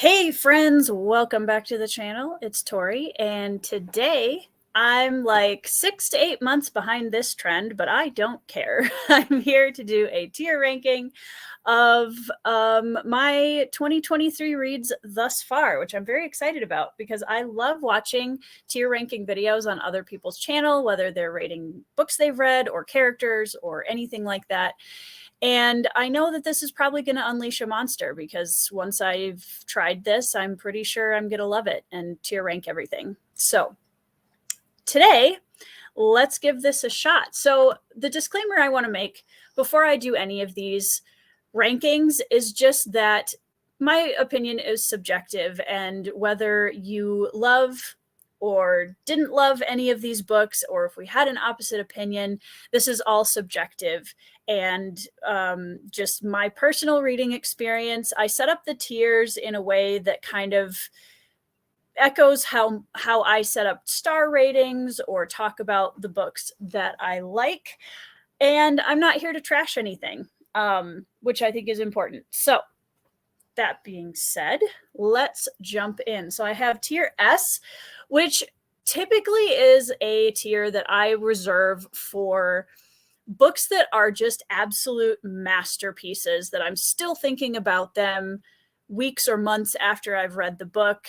Hey friends, welcome back to the channel. It's Tori, and today I'm like 6 to 8 months behind this trend, but I don't care. I'm here to do a tier ranking of my 2023 reads thus far, which I'm very excited about because I love watching tier ranking videos on other people's channel, whether they're rating books they've read or characters or anything like that. And I know that this is probably going to unleash a monster because once I've tried this, I'm pretty sure I'm going to love it and tier rank everything. So today, let's give this a shot. So the disclaimer I want to make before I do any of these rankings is just that my opinion is subjective, and whether you love or didn't love any of these books, or if we had an opposite opinion, this is all subjective and just my personal reading experience. I set up the tiers in a way that kind of echoes how I set up star ratings or talk about the books that I like. And I'm not here to trash anything, which I think is important. So that being said, let's jump in. So I have tier S, which typically is a tier that I reserve for books that are just absolute masterpieces that I'm still thinking about them weeks or months after I've read the book.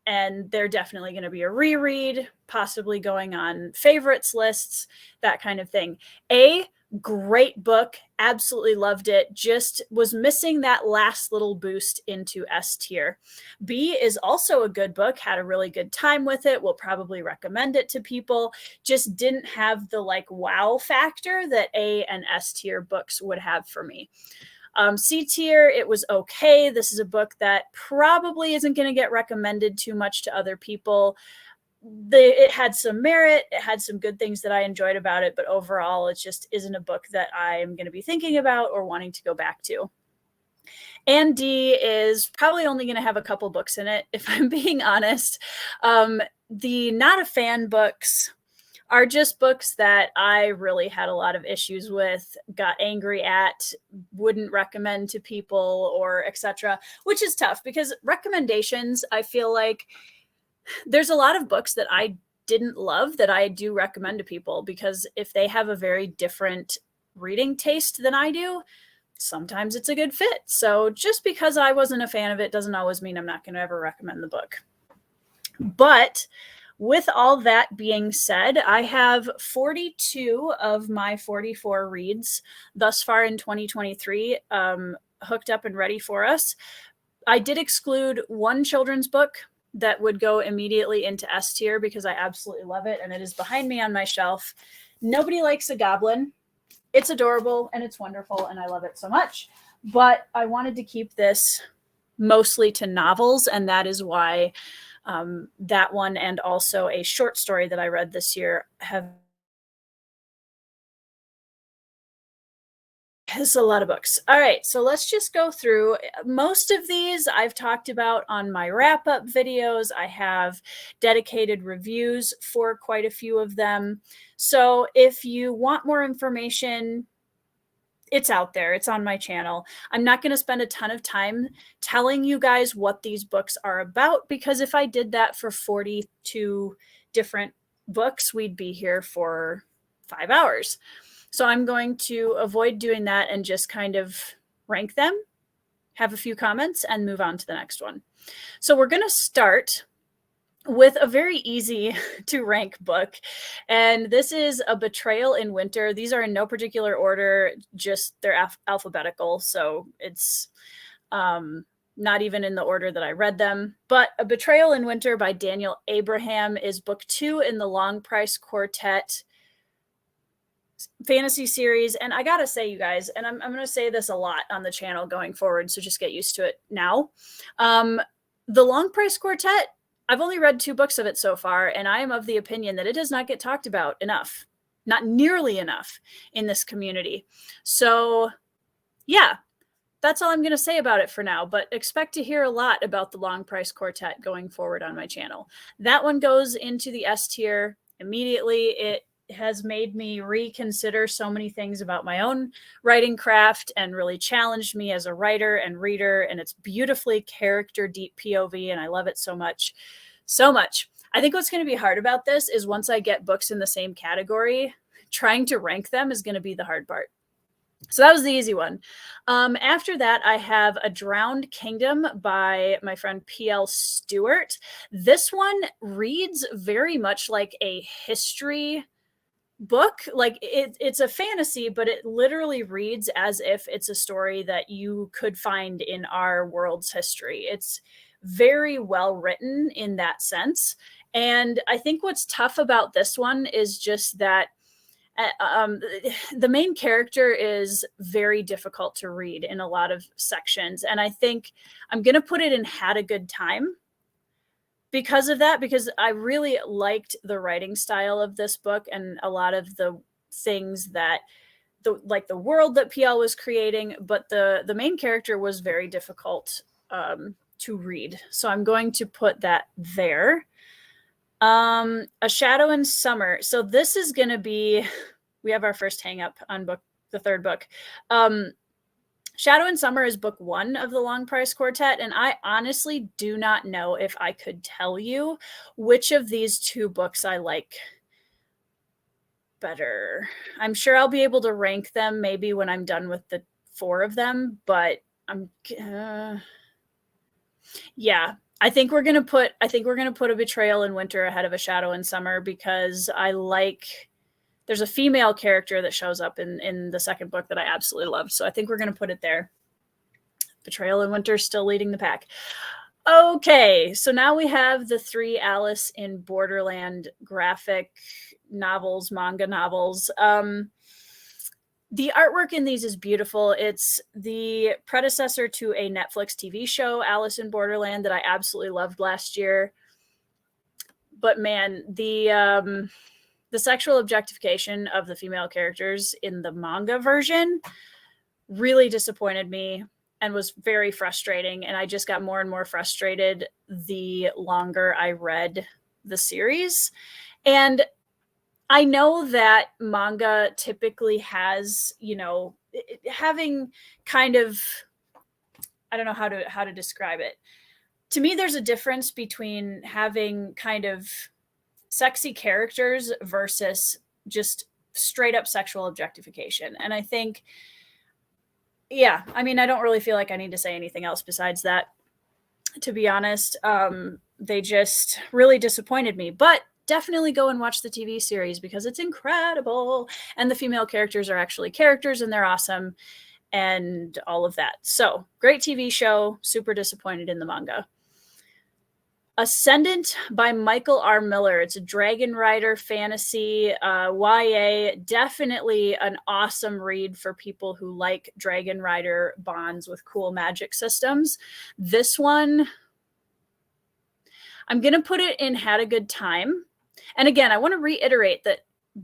And they're definitely going to be a reread, possibly going on favorites lists, that kind of thing. A great book, absolutely loved it, just was missing that last little boost into S tier. B is also a good book, had a really good time with it, will probably recommend it to people, just didn't have the like wow factor that A and S tier books would have for me. C tier, it was okay. This is a book that probably isn't going to get recommended too much to other people. It had some merit. It had some good things that I enjoyed about it, but overall, it just isn't a book that I'm going to be thinking about or wanting to go back to. And D is probably only going to have a couple books in it, if I'm being honest. The not a fan books are just books that I really had a lot of issues with, got angry at, wouldn't recommend to people, or etc., which is tough because recommendations, I feel like there's a lot of books that I didn't love that I do recommend to people because if they have a very different reading taste than I do, sometimes it's a good fit. So just because I wasn't a fan of it doesn't always mean I'm not going to ever recommend the book. But with all that being said, I have 42 of my 44 reads thus far in 2023 hooked up and ready for us. I did exclude one children's book that would go immediately into S tier because I absolutely love it, and it is behind me on my shelf. Nobody Likes a Goblin. It's adorable and it's wonderful, and I love it so much. But I wanted to keep this mostly to novels, and that is why that one and also a short story that I read this year has a lot of books. All right, so let's just go through. Most of these I've talked about on my wrap-up videos. I have dedicated reviews for quite a few of them. So if you want more information, it's out there. It's on my channel. I'm not going to spend a ton of time telling you guys what these books are about, because if I did that for 42 different books, we'd be here for 5 hours. So I'm going to avoid doing that and just kind of rank them, have a few comments, and move on to the next one. So we're going to start with a very easy to rank book, and this is A Betrayal in Winter. These are in no particular order, just they're alphabetical, so it's not even in the order that I read them. But A Betrayal in Winter by Daniel Abraham is book 2 in the Long Price Quartet fantasy series. And I gotta say, you guys, and I'm going to say this a lot on the channel going forward, so just get used to it now. The Long Price Quartet, I've only read 2 books of it so far, and I am of the opinion that it does not get talked about enough, not nearly enough in this community. So yeah, that's all I'm going to say about it for now, but expect to hear a lot about the Long Price Quartet going forward on my channel. That one goes into the S tier immediately. It has made me reconsider so many things about my own writing craft and really challenged me as a writer and reader. And it's beautifully character deep POV, and I love it so much. So much. I think what's going to be hard about this is once I get books in the same category, trying to rank them is going to be the hard part. So that was the easy one. After that, I have A Drowned Kingdom by my friend P.L. Stewart. This one reads very much like a history book. Like it's a fantasy, but it literally reads as if it's a story that you could find in our world's history. It's very well written in that sense. And I think what's tough about this one is just that the main character is very difficult to read in a lot of sections. And I think I'm going to put it in Had a Good Time because of that, because I really liked the writing style of this book and a lot of the things that like the world that PL was creating, but the main character was very difficult to read. So I'm going to put that there. A Shadow in Summer. So this is going to be, we have our first hang up on the third book. Shadow in Summer is book 1 of the Long Price Quartet. And I honestly do not know if I could tell you which of these 2 books I like better. I'm sure I'll be able to rank them maybe when I'm done with the 4 of them, but yeah. I think we're gonna put A Betrayal in Winter ahead of A Shadow in Summer because there's a female character that shows up in the second book that I absolutely love. So I think we're gonna put it there. Betrayal in Winter still leading the pack. Okay, so now we have the 3 Alice in Borderland graphic novels, manga novels. The artwork in these is beautiful. It's the predecessor to a Netflix TV show, Alice in Borderland, that I absolutely loved last year. But man, the sexual objectification of the female characters in the manga version really disappointed me and was very frustrating. And I just got more and more frustrated the longer I read the series. And I know that manga typically has, having kind of, I don't know how to describe it. To me, there's a difference between having kind of sexy characters versus just straight up sexual objectification. And I think, yeah, I mean, I don't really feel like I need to say anything else besides that, to be honest. They just really disappointed me. But definitely go and watch the TV series because it's incredible. And the female characters are actually characters and they're awesome and all of that. So great TV show, super disappointed in the manga. Ascendant by Michael R. Miller. It's a Dragon Rider fantasy, YA, definitely an awesome read for people who like Dragon Rider bonds with cool magic systems. This one, I'm going to put it in Had a Good Time. And again, I want to reiterate that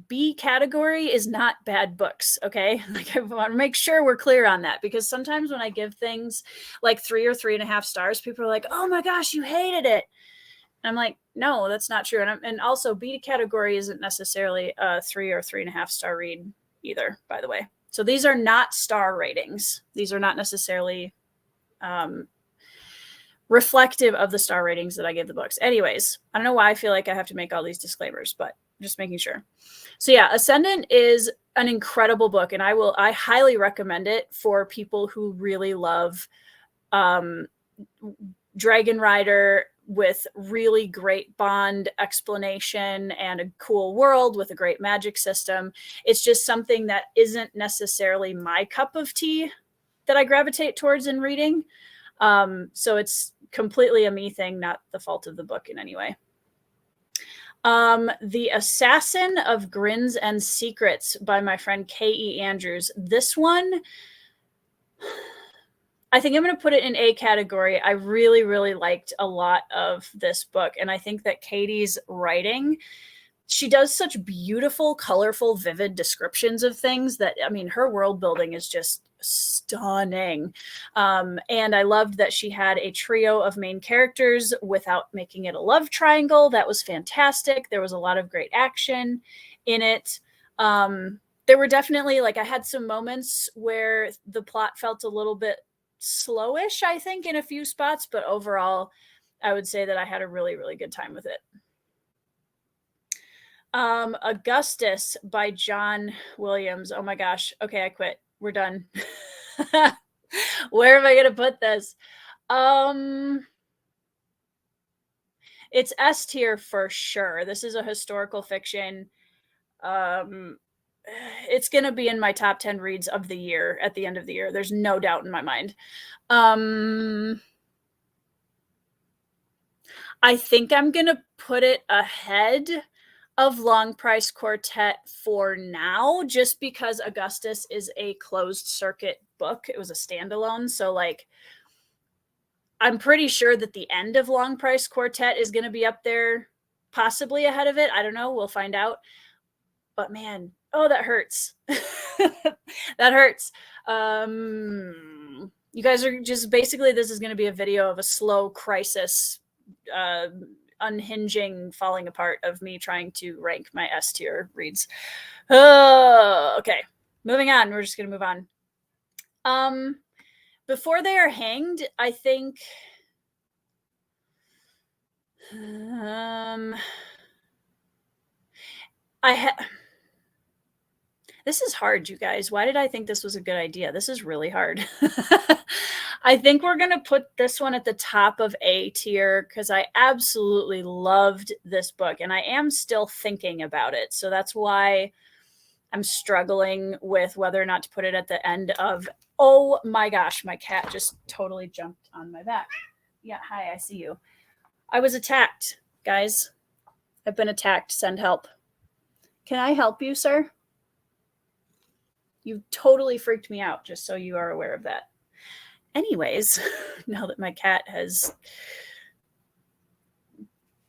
B category is not bad books, okay? Like I want to make sure we're clear on that because sometimes when I give things like 3 or 3.5 stars, people are like, oh my gosh, you hated it. And I'm like, no, that's not true. And also B category isn't necessarily a 3 or 3.5 star read either, by the way. So these are not star ratings. These are not necessarily reflective of the star ratings that I give the books. Anyways, I don't know why I feel like I have to make all these disclaimers, but just making sure. So yeah, Ascendant is an incredible book, and I highly recommend it for people who really love Dragon Rider with really great bond explanation and a cool world with a great magic system. It's just something that isn't necessarily my cup of tea that I gravitate towards in reading. So it's completely a me thing, not the fault of the book in any way. The Assassin of Grins and Secrets by my friend K.E. Andrews. This one, I think I'm going to put it in A category. I really, really liked a lot of this book. And I think that Katie's writing, she does such beautiful, colorful, vivid descriptions of things that, I mean, her world building is just stunning. And I loved that she had a trio of main characters without making it a love triangle. That was fantastic. There was a lot of great action in it. There were definitely, like, I had some moments where the plot felt a little bit slowish, I think, in a few spots, but overall, I would say that I had a really, really good time with it. Augustus by John Williams. Oh my gosh. Okay, I quit. We're done. Where am I going to put this? It's S tier for sure. This is a historical fiction. It's going to be in my top 10 reads of the year at the end of the year. There's no doubt in my mind. I think I'm going to put it ahead of Long Price Quartet for now, just because Augustus is a closed circuit book. It was a standalone. So, like, I'm pretty sure that the end of Long Price Quartet is going to be up there, possibly ahead of it. I don't know. We'll find out. But man, oh, that hurts. That hurts. You guys are just basically, this is going to be a video of a slow crisis, unhinging, falling apart of me trying to rank my S tier reads. Okay, moving on. We're just going to move on. Before They Are Hanged, I think this is hard, you guys. Why did I think this was a good idea? This is really hard. I think we're going to put this one at the top of A tier because I absolutely loved this book and I am still thinking about it. So that's why I'm struggling with whether or not to put it at the end of, oh my gosh, my cat just totally jumped on my back. Yeah, hi, I see you. I was attacked, guys. I've been attacked. Send help. Can I help you, sir? You totally freaked me out, just so you are aware of that. Anyways, now that my cat has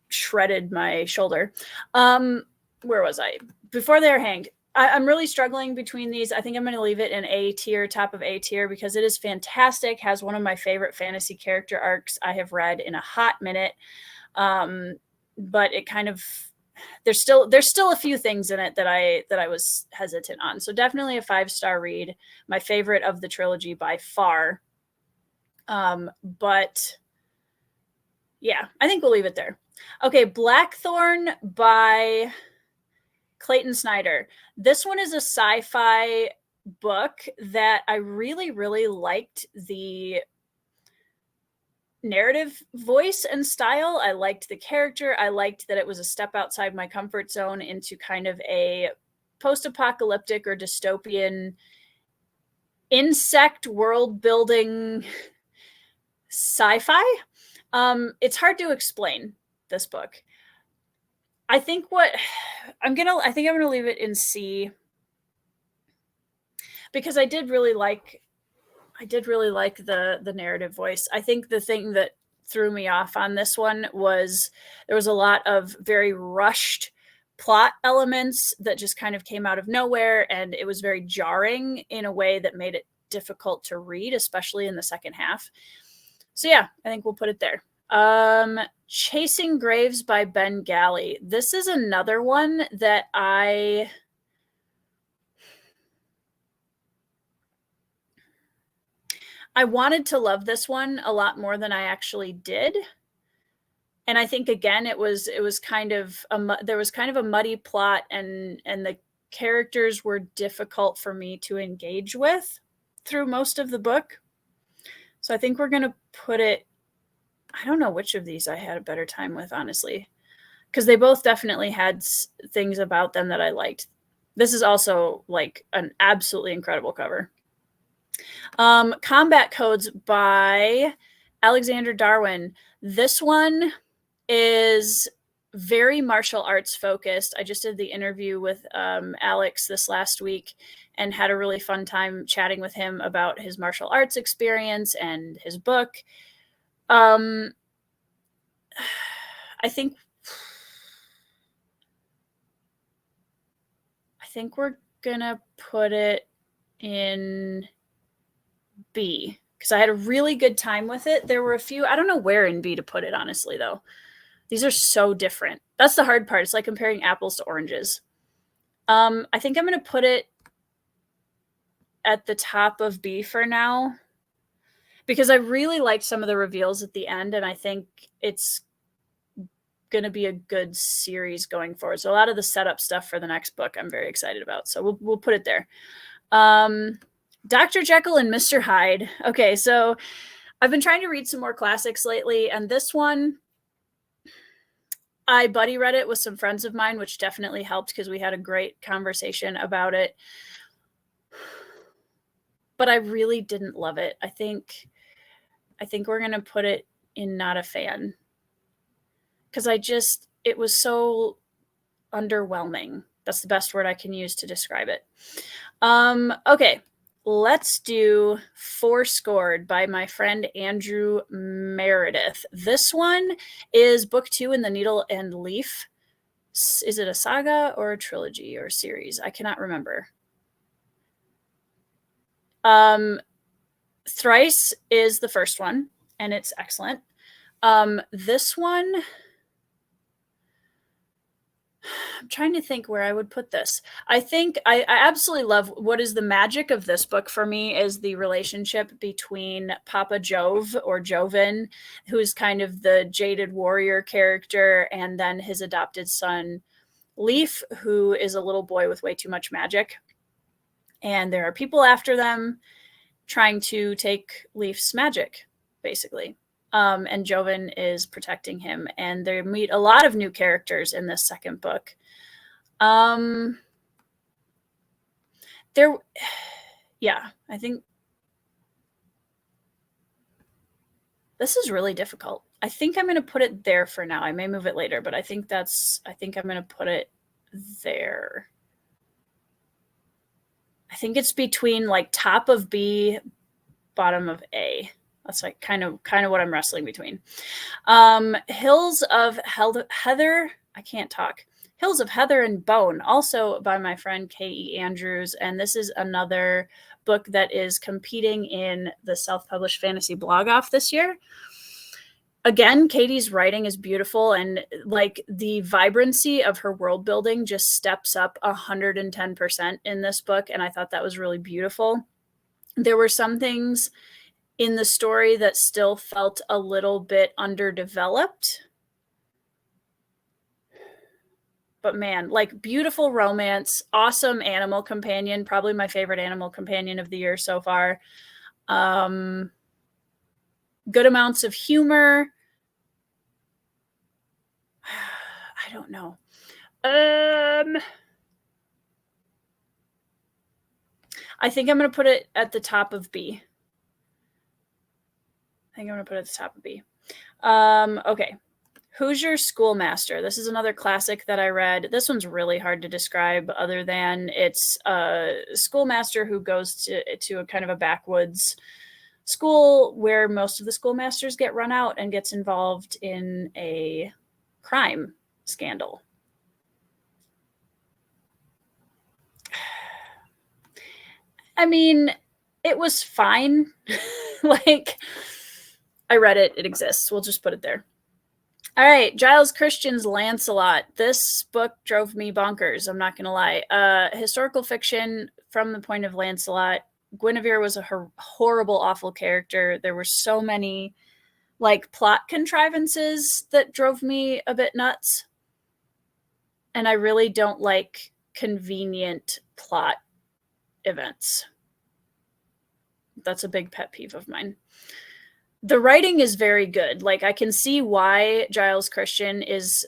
shredded my shoulder, where was I? Before They Are Hanged. I'm really struggling between these. I think I'm going to leave it in A tier, top of A tier, because it is fantastic. Has one of my favorite fantasy character arcs I have read in a hot minute. But it kind of, there's still a few things in it that I was hesitant on. So definitely a 5-star read, my favorite of the trilogy by far. But yeah, I think we'll leave it there. Okay, Blackthorn by Clayton Snyder. This one is a sci-fi book that I really, really liked the narrative voice and style. I liked the character. I liked that it was a step outside my comfort zone into kind of a post-apocalyptic or dystopian insect world building sci-fi. It's hard to explain this book. I think I'm gonna leave it in C because I did really like the narrative voice. I think the thing that threw me off on this one was there was a lot of very rushed plot elements that just kind of came out of nowhere, and it was very jarring in a way that made it difficult to read, especially in the second half. So yeah, I think we'll put it there. Chasing Graves by Ben Galley. This is another one that I wanted to love this one a lot more than I actually did. And I think again it was kind of there was kind of a muddy plot, and the characters were difficult for me to engage with through most of the book. So I think we're going to put it, I don't know which of these I had a better time with, honestly, because they both definitely had things about them that I liked. This is also like an absolutely incredible cover. Combat Codes by Alexander Darwin. This one is very martial arts focused. I just did the interview with Alex this last week and had a really fun time chatting with him about his martial arts experience and his book. I think we're gonna put it in B because I had a really good time with it. There were a few, I don't know where in B to put it, honestly, though. These are so different. That's the hard part. It's like comparing apples to oranges. I think I'm going to put it at the top of B for now because I really liked some of the reveals at the end, and I think it's going to be a good series going forward. So a lot of the setup stuff for the next book I'm very excited about. So we'll put it there. Dr. Jekyll and Mr. Hyde. Okay, so I've been trying to read some more classics lately, and this one, I buddy read it with some friends of mine, which definitely helped because we had a great conversation about it. But I really didn't love it. I think we're going to put it in not a fan because it was so underwhelming. That's the best word I can use to describe it. Okay, let's do Fourscored by my friend Andrew Meredith. This one is book 2 in the Needle and Leaf. Is it a saga or a trilogy or a series? I cannot remember. Thrice is the first one, and it's excellent. This one, I'm trying to think where I would put this. I think I absolutely love what is the magic of this book for me is the relationship between Papa Jove or Joven, who's kind of the jaded warrior character, and then his adopted son, Leaf, who is a little boy with way too much magic. And there are people after them trying to take Leaf's magic, basically. And Joven is protecting him. And they meet a lot of new characters in this second book. I think this is really difficult. I think I'm going to put it there for now. I may move it later, but I think I'm going to put it there. I think it's between like top of B, bottom of A. That's like kind of what I'm wrestling between. Hills of Heather. I can't talk. Hills of Heather and Bone, also by my friend K.E. Andrews. And this is another book that is competing in the self-published fantasy blog off this year. Again, Katie's writing is beautiful, and like the vibrancy of her world building just steps up 110% in this book. And I thought that was really beautiful. There were some things in the story that still felt a little bit underdeveloped. But man, like beautiful romance, awesome animal companion, probably my favorite animal companion of the year so far. Good amounts of humor. I don't know. I think I'm going to put it at the top of B. Okay. Who's Your Schoolmaster? This is another classic that I read. This one's really hard to describe other than it's a schoolmaster who goes to a kind of a backwoods school where most of the schoolmasters get run out and gets involved in a crime scandal. I mean, it was fine. Like, I read it. It exists. We'll just put it there. All right, Giles Christian's Lancelot. This book drove me bonkers, I'm not going to lie. Historical fiction from the point of Lancelot. Guinevere was a horrible, awful character. There were so many like plot contrivances that drove me a bit nuts. And I really don't like convenient plot events. That's a big pet peeve of mine. The writing is very good. Like, I can see why Giles Christian is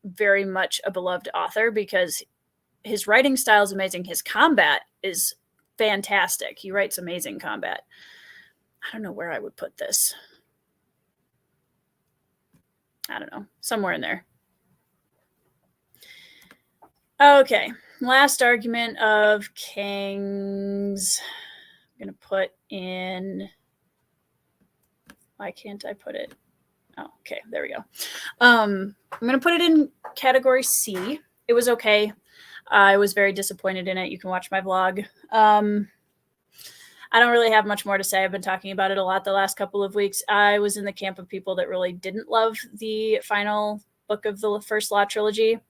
very much a beloved author because his writing style is amazing. His combat is fantastic. He writes amazing combat. I don't know where I would put this. I don't know. Somewhere in there. Okay. Last argument of Kings. I'm going to put in... Why can't I put it? Oh, okay. There we go. I'm going to put it in category C. It was okay. I was very disappointed in it. You can watch my vlog. I don't really have much more to say. I've been talking about it a lot the last couple of weeks. I was in the camp of people that really didn't love the final book of the first Law trilogy.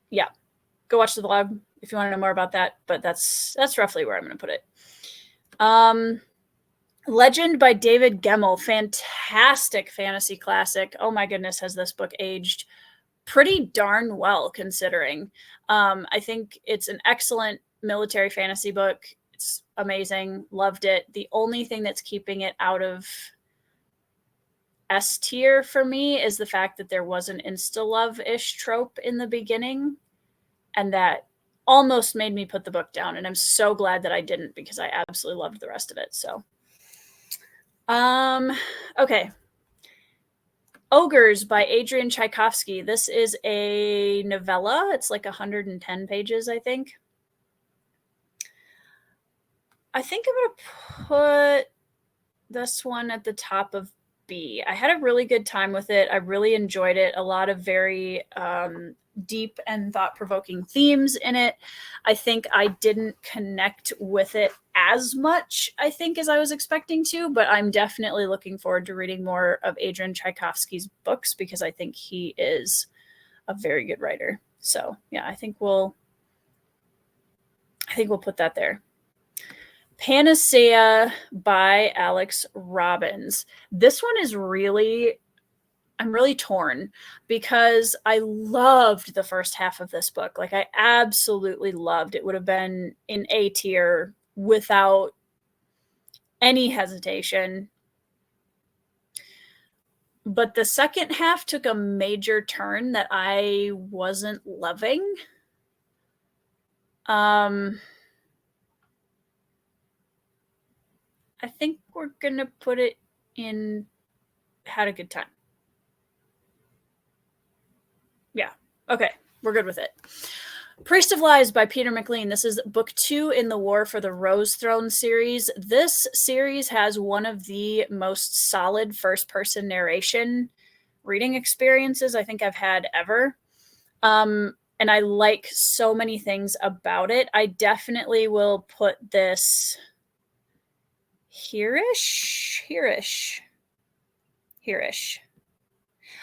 Yeah, go watch the vlog if you want to know more about that, but that's roughly where I'm going to put it. Legend by David Gemmell, fantastic fantasy classic. Oh my goodness, has this book aged pretty darn well considering. I think it's an excellent military fantasy book. It's amazing. Loved it. The only thing that's keeping it out of S tier for me is the fact that there was an insta-love-ish trope in the beginning, and that almost made me put the book down. And I'm so glad that I didn't, because I absolutely loved the rest of it. So, okay. Ogres by Adrian Tchaikovsky. This is a novella. It's like 110 pages, I think. I think I'm going to put this one at the top of B. I had a really good time with it. I really enjoyed it. A lot of very deep and thought-provoking themes in it. I think I didn't connect with it as much, I think, as I was expecting to, but I'm definitely looking forward to reading more of Adrian Tchaikovsky's books, because I think he is a very good writer. So yeah, I think we'll put that there. Panacea by Alex Robbins. This one is really, I'm really torn, because I loved the first half of this book. Like, I absolutely loved it. Would have been in A tier without any hesitation. But the second half took a major turn that I wasn't loving. I think we're going to put it in Had a Good Time. Yeah. Okay. We're good with it. Priest of Lies by Peter McLean. This is book 2 in the War for the Rose Throne series. This series has one of the most solid first-person narration reading experiences I think I've had ever. And I like so many things about it. I definitely will put this here-ish.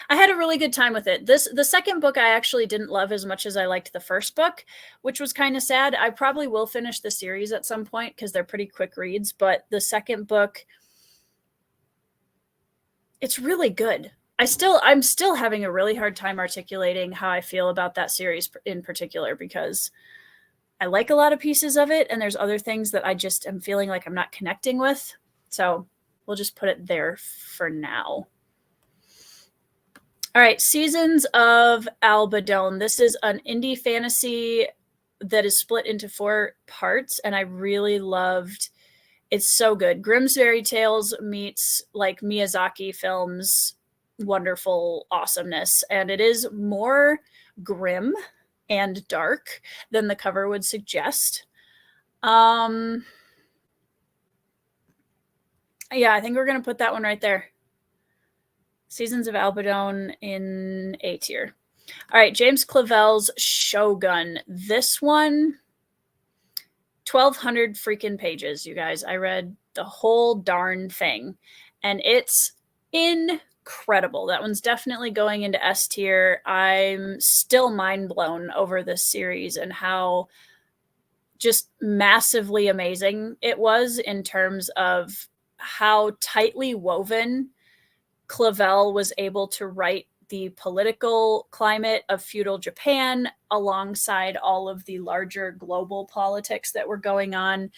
I had a really good time with it. The second book I actually didn't love as much as I liked the first book, which was kind of sad. I probably will finish the series at some point, because they're pretty quick reads, but the second book, it's really good. I'm still having a really hard time articulating how I feel about that series in particular, because I like a lot of pieces of it, and there's other things that I just am feeling like I'm not connecting with. So we'll just put it there for now. All right, Seasons of Albadone. This is an indie fantasy that is split into 4 parts, and I really loved. It's so good. Grimm's Fairy Tales meets like Miyazaki films wonderful awesomeness, and it is more grim and dark than the cover would suggest. Yeah, I think we're going to put that one right there. Seasons of Albadone in A tier. All right, James Clavell's Shogun. This one, 1,200 freaking pages, you guys. I read the whole darn thing, and it's incredible. That one's definitely going into S tier. I'm still mind blown over this series and how just massively amazing it was in terms of how tightly woven Clavell was able to write the political climate of feudal Japan alongside all of the larger global politics that were going on,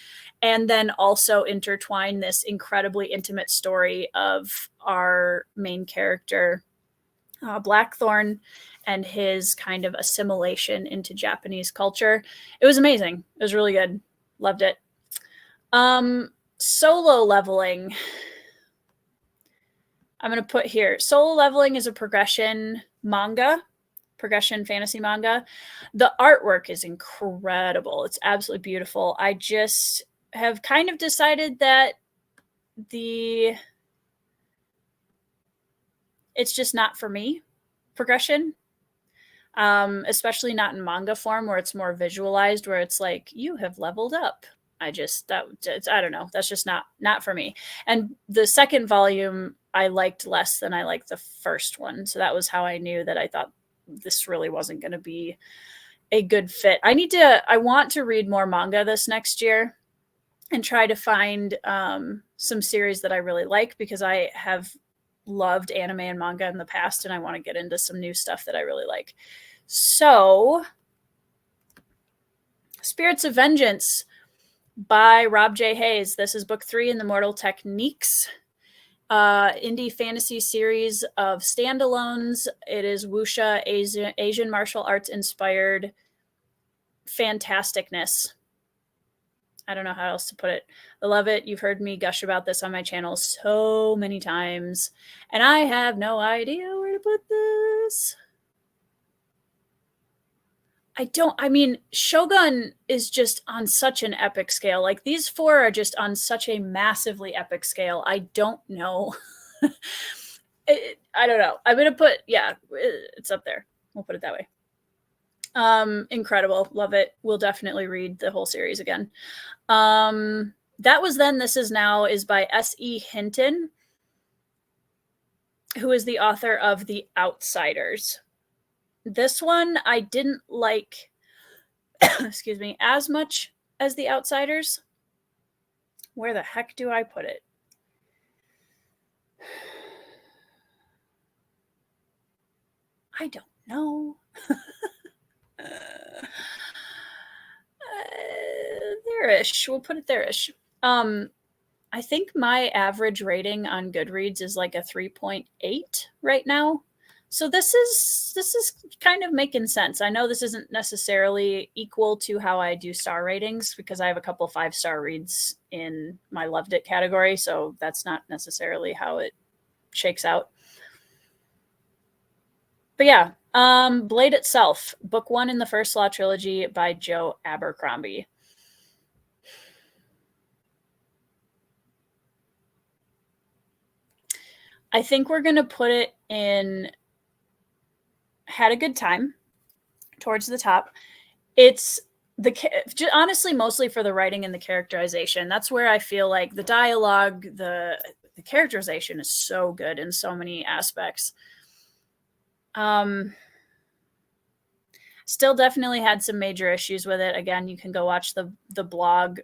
and then also intertwine this incredibly intimate story of our main character, Blackthorn, and his kind of assimilation into Japanese culture. It was amazing. It was really good. Loved it. Solo Leveling. I'm going to put here, Solo Leveling is a progression fantasy manga. The artwork is incredible. It's absolutely beautiful. I just have kind of decided that it's just not for me, progression. Especially not in manga form, where it's more visualized, where it's like, you have leveled up I don't know. That's just not for me. And the second volume I liked less than I liked the first one. So that was how I knew that I thought this really wasn't going to be a good fit. I want to read more manga this next year and try to find some series that I really like, because I have loved anime and manga in the past and I want to get into some new stuff that I really like. So, Spirits of Vengeance by Rob J. Hayes. This is book 3 in the Mortal Techniques indie fantasy series of standalones. It is wuxia, Asian martial arts inspired fantasticness. I don't know how else to put it. I love it. You've heard me gush about this on my channel so many times, and I have no idea where to put this. I mean, Shogun is just on such an epic scale. Like, these 4 are just on such a massively epic scale. I don't know. I don't know. I'm going to put, yeah, it's up there. We'll put it that way. Incredible. Love it. We'll definitely read the whole series again. That Was Then, This Is Now is by S.E. Hinton, who is the author of The Outsiders. This one I didn't like, excuse me, as much as The Outsiders. Where the heck do I put it? I don't know. There-ish. We'll put it there-ish. I think my average rating on Goodreads is like a 3.8 right now. So this is kind of making sense. I know this isn't necessarily equal to how I do star ratings, because I have a couple 5-star reads in my loved it category, so that's not necessarily how it shakes out. But yeah, Blade Itself, book 1 in the First Law trilogy by Joe Abercrombie. I think we're going to put it in had a good time towards the top. It's honestly mostly for the writing and the characterization. That's where I feel like the dialogue, the characterization is so good in so many aspects. Still definitely had some major issues with it. Again, you can go watch the vlog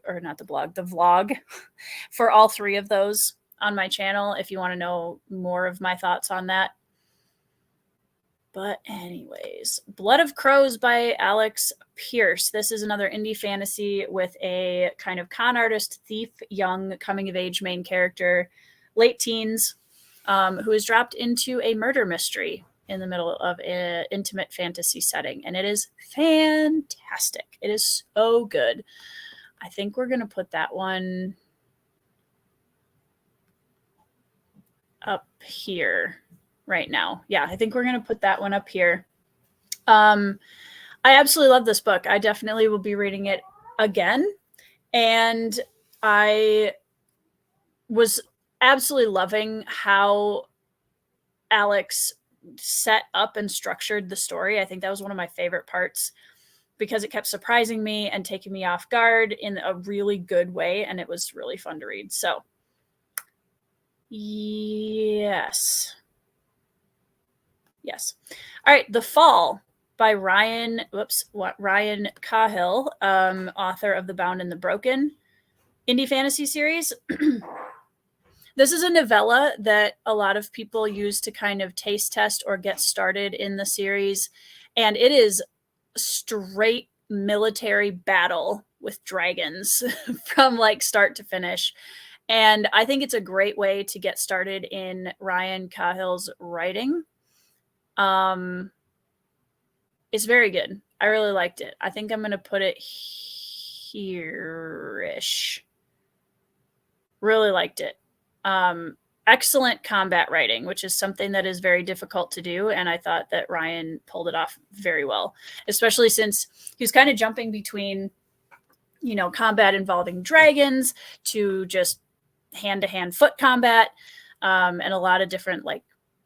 for all 3 of those on my channel if you want to know more of my thoughts on that. But anyways, Blood of Crows by Alex Pierce. This is another indie fantasy with a kind of con artist, thief, young coming-of-age main character, late teens, who is dropped into a murder mystery in the middle of an intimate fantasy setting. And it is fantastic. It is so good. I think we're going to put that one up here right now. Yeah, I think we're going to put that one up here. I absolutely love this book. I definitely will be reading it again. And I was absolutely loving how Alex set up and structured the story. I think that was one of my favorite parts, because it kept surprising me and taking me off guard in a really good way. And it was really fun to read. So, yes. All right. The Fall by Ryan Cahill, author of The Bound and the Broken indie fantasy series. This is a novella that a lot of people use to kind of taste test or get started in the series. And it is straight military battle with dragons from like start to finish. And I think it's a great way to get started in Ryan Cahill's writing. It's very good. I really liked it. I think I'm going to put it here-ish. Really liked it. Excellent combat writing, which is something that is very difficult to do. And I thought that Ryan pulled it off very well, especially since he's kind of jumping between, combat involving dragons to just hand-to-hand foot combat, and a lot of different,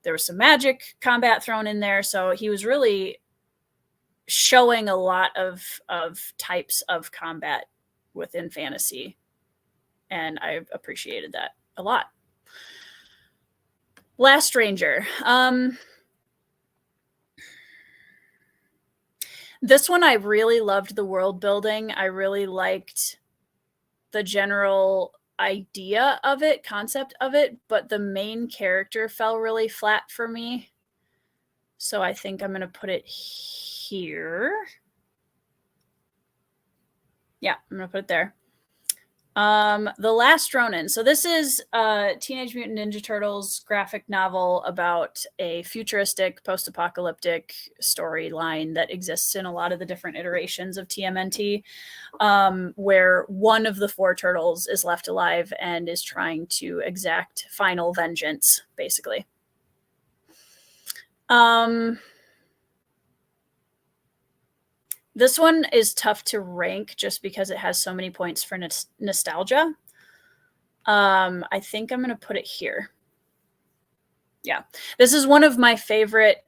there was some magic combat thrown in there. So he was really showing a lot of types of combat within fantasy. And I've appreciated that a lot. Last Ranger. This one I really loved the world building. I really liked the general idea of it, concept of it, but the main character fell really flat for me. So I think I'm going to put it here. Yeah, I'm going to put it there. The Last Ronin. So this is a Teenage Mutant Ninja Turtles graphic novel about a futuristic post-apocalyptic storyline that exists in a lot of the different iterations of TMNT, where one of the 4 turtles is left alive and is trying to exact final vengeance, basically. This one is tough to rank just because it has so many points for nostalgia. I think I'm going to put it here. Yeah. This is one of my favorite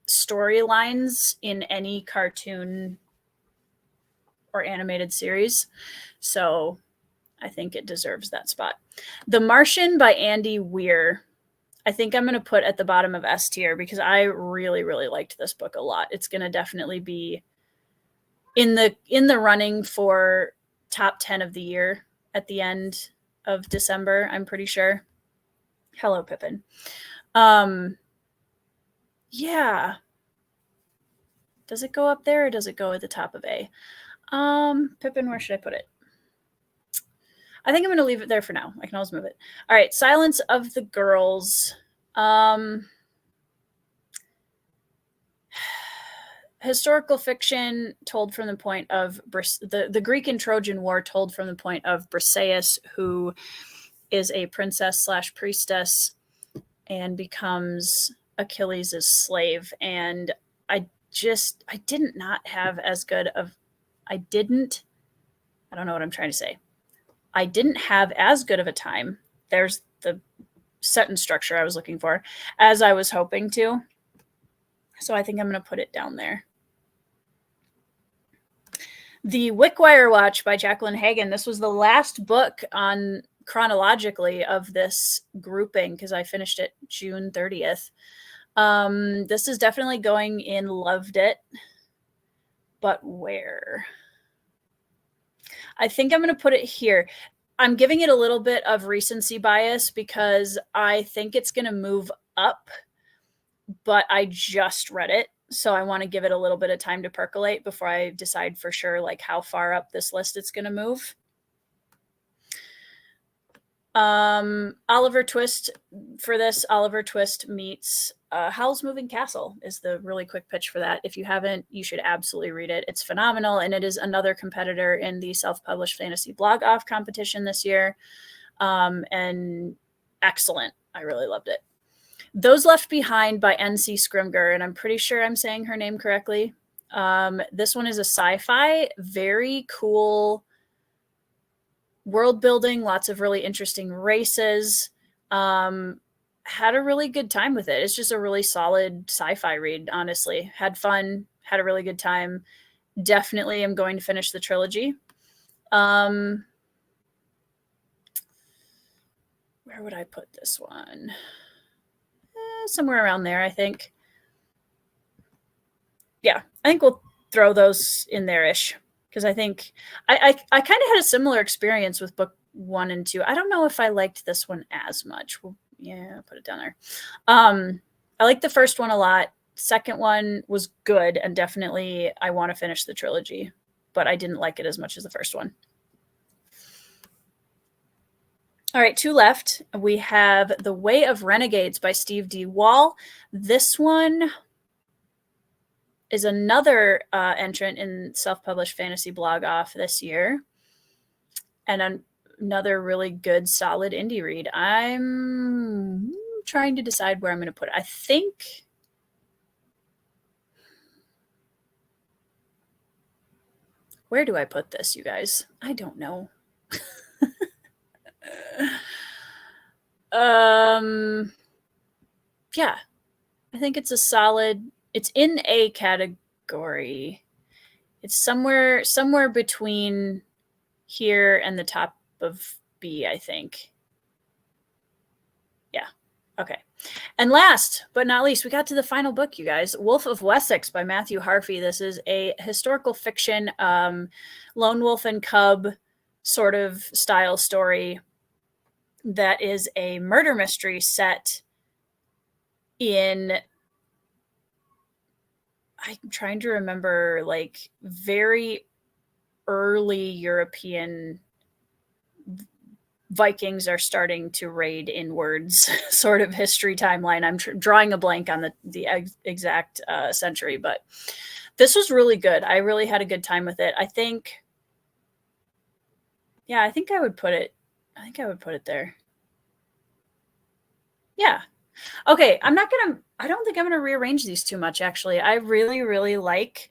storylines in any cartoon or animated series. So I think it deserves that spot. The Martian by Andy Weir. I think I'm going to put at the bottom of S tier because I really, really liked this book a lot. It's going to definitely be in the running for top 10 of the year at the end of December, I'm pretty sure. Hello, Pippin. Yeah. Does it go up there or does it go at the top of A? Pippin, where should I put it? I think I'm going to leave it there for now. I can always move it. All right, Silence of the Girls. Historical fiction told from the point of the Greek and Trojan War, told from the point of Briseis, who is a princess / priestess and becomes Achilles' slave. And I did not have as good of, I don't know what I'm trying to say. I didn't have as good of a time. There's the sentence structure I was looking for, as I was hoping to. So I think I'm going to put it down there. The Wickwire Watch by Jacqueline Hagan. This was the last book on chronologically of this grouping because I finished it June 30th. This is definitely going in loved it, but where? I think I'm going to put it here. I'm giving it a little bit of recency bias because I think it's going to move up, but I just read it. So I want to give it a little bit of time to percolate before I decide for sure like how far up this list it's going to move. Oliver Twist for this. Oliver Twist meets Howl's Moving Castle is the really quick pitch for that. If you haven't, you should absolutely read it. It's phenomenal, and it is another competitor in the self-published fantasy blog off competition this year, and excellent. I really loved it. Those Left Behind by N.C. Scrimger, and I'm pretty sure I'm saying her name correctly. This one is a sci-fi, very cool world building, lots of really interesting races. Had a really good time with it. It's just a really solid sci-fi read, honestly. Had fun, had a really good time. Definitely am going to finish the trilogy. Where would I put this one? Somewhere around there, I think. Yeah, I think we'll throw those in there-ish because I think I kind of had a similar experience with book 1 and 2. I don't know if I liked this one as much. Well, yeah, I'll put it down there. I liked the first one a lot. Second one was good, and definitely I want to finish the trilogy, but I didn't like it as much as the first one. All right, 2 left. We have The Way of Renegades by Steve D. Wall. This one is another entrant in self-published fantasy blog off this year, and another really good, solid indie read. I'm trying to decide where I'm going to put it. I think where do I put this, you guys? I don't know. Yeah, I think it's a solid, it's in a category. It's somewhere between here and the top of B, I think. Yeah. Okay. And last but not least, we got to the final book, you guys. Wolf of Wessex by Matthew Harvey. This is a historical fiction, lone wolf and cub sort of style story that is a murder mystery set in, I'm trying to remember, like very early European Vikings are starting to raid inwards sort of history timeline. I'm drawing a blank on the exact century, but this was really good. I really had a good time with it. I think, yeah, I think I would put it there. Yeah. Okay, I don't think I'm gonna rearrange these too much, actually. I really, really like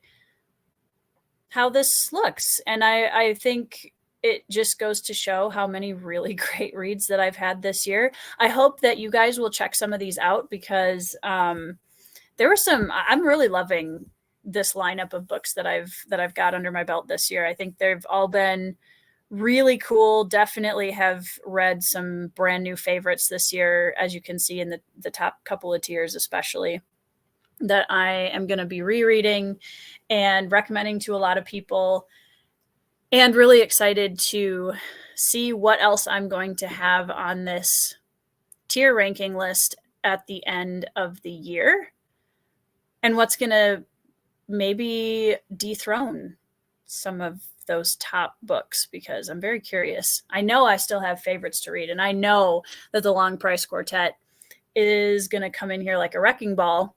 how this looks, and I think it just goes to show how many really great reads that I've had this year. I hope that you guys will check some of these out because there were some. I'm really loving this lineup of books that I've got under my belt this year. I think they've all been really cool. Definitely have read some brand new favorites this year, as you can see in the top couple of tiers, especially, that I am going to be rereading and recommending to a lot of people, and really excited to see what else I'm going to have on this tier ranking list at the end of the year, and what's going to maybe dethrone some of those top books, because I'm very curious. I know I still have favorites to read, and I know that the Long Price Quartet is going to come in here like a wrecking ball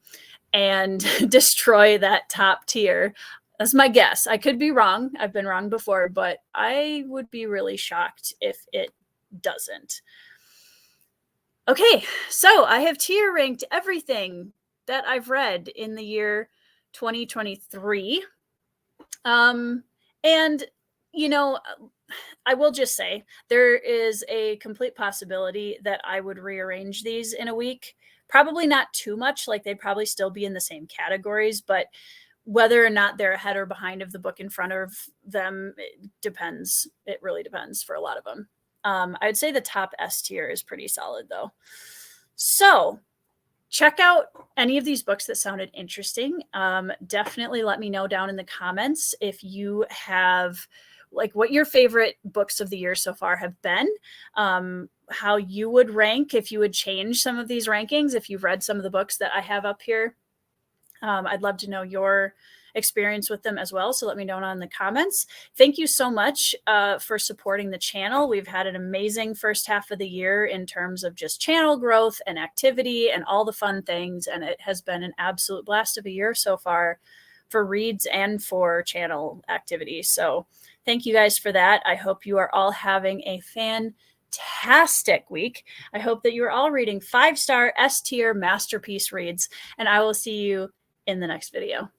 and destroy that top tier. That's my guess. I could be wrong. I've been wrong before, but I would be really shocked if it doesn't. Okay, so I have tier ranked everything that I've read in the year 2023. And, you know, I will just say there is a complete possibility that I would rearrange these in a week. Probably not too much, like they'd probably still be in the same categories, but whether or not they're ahead or behind of the book in front of them, it depends. It really depends for a lot of them. I'd say the top S tier is pretty solid, though. So check out any of these books that sounded interesting. Definitely let me know down in the comments if you have, like, what your favorite books of the year so far have been, how you would rank, if you would change some of these rankings, if you've read some of the books that I have up here. I'd love to know your experience with them as well. So let me know in the comments. Thank you so much for supporting the channel. We've had an amazing first half of the year in terms of just channel growth and activity and all the fun things. And it has been an absolute blast of a year so far for reads and for channel activity. So thank you guys for that. I hope you are all having a fantastic week. I hope that you are all reading 5-star S tier masterpiece reads, and I will see you in the next video.